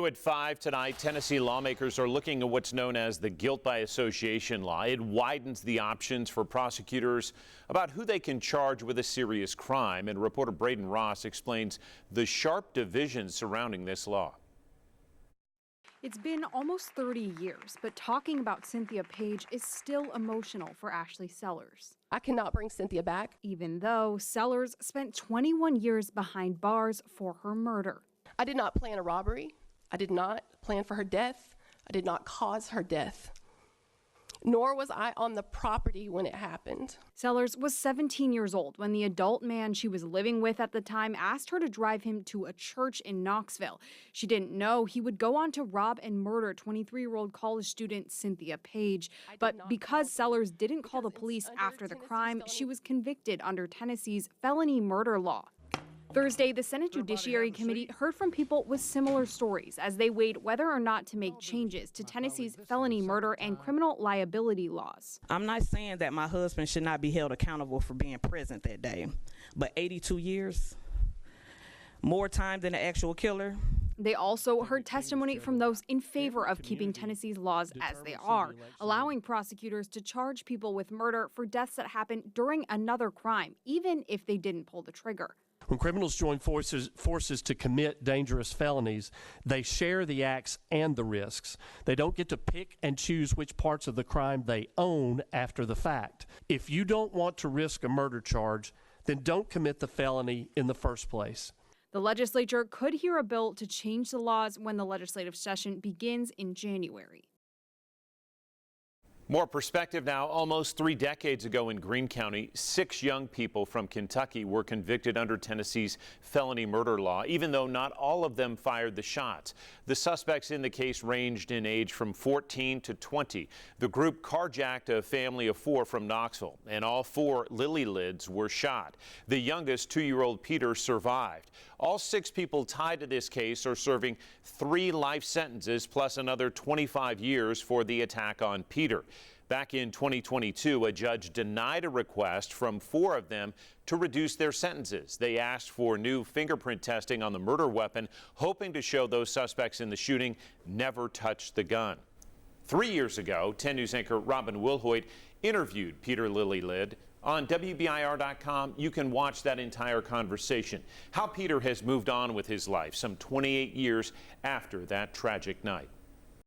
you at 5 tonight. Tennessee lawmakers are looking at what's known as the guilt by association law. It widens the options for prosecutors about who they can charge with a serious crime. And reporter Braden Ross explains the sharp divisions surrounding this law. It's been almost 30 years, but talking about Cynthia Page is still emotional for Ashley Sellars. I cannot bring Cynthia back. Even though Sellars spent 21 years behind bars for her murder. I did not plan a robbery. I did not plan for her death. I did not cause her death. Nor was I on the property when it happened. Sellars was 17 years old when the adult man she was living with at the time asked her to drive him to a church in Knoxville. She didn't know he would go on to rob and murder 23-year-old college student Cynthia Page. But because Sellars didn't call the police after the crime, she was convicted under Tennessee's felony murder law. Thursday, the Senate Judiciary Committee heard from people with similar stories as they weighed whether or not to make changes to Tennessee's felony murder and criminal liability laws. I'm not saying that my husband should not be held accountable for being present that day, but 82 years, more time than the actual killer. They also heard testimony from those in favor of keeping Tennessee's laws as they are, allowing prosecutors to charge people with murder for deaths that happened during another crime, even if they didn't pull the trigger. When criminals join forces to commit dangerous felonies, they share the acts and the risks. They don't get to pick and choose which parts of the crime they own after the fact. If you don't want to risk a murder charge, then don't commit the felony in the first place. The legislature could hear a bill to change the laws when the legislative session begins in January. More perspective now. Almost 3 decades ago in Greene County, 6 young people from Kentucky were convicted under Tennessee's felony murder law, even though not all of them fired the shots. The suspects in the case ranged in age from 14 to 20. The group carjacked a family of 4 from Knoxville, and all 4 lily lids were shot. The youngest, 2-year-old Peter, survived. All 6 people tied to this case are serving 3 life sentences plus another 25 years for the attack on Peter. Back in 2022, a judge denied a request from 4 of them to reduce their sentences. They asked for new fingerprint testing on the murder weapon, hoping to show those suspects in the shooting never touched the gun. 3 years ago, 10 News anchor Robin Wilhoit interviewed Peter Lillylid. On WBIR.com, you can watch that entire conversation. How Peter has moved on with his life some 28 years after that tragic night.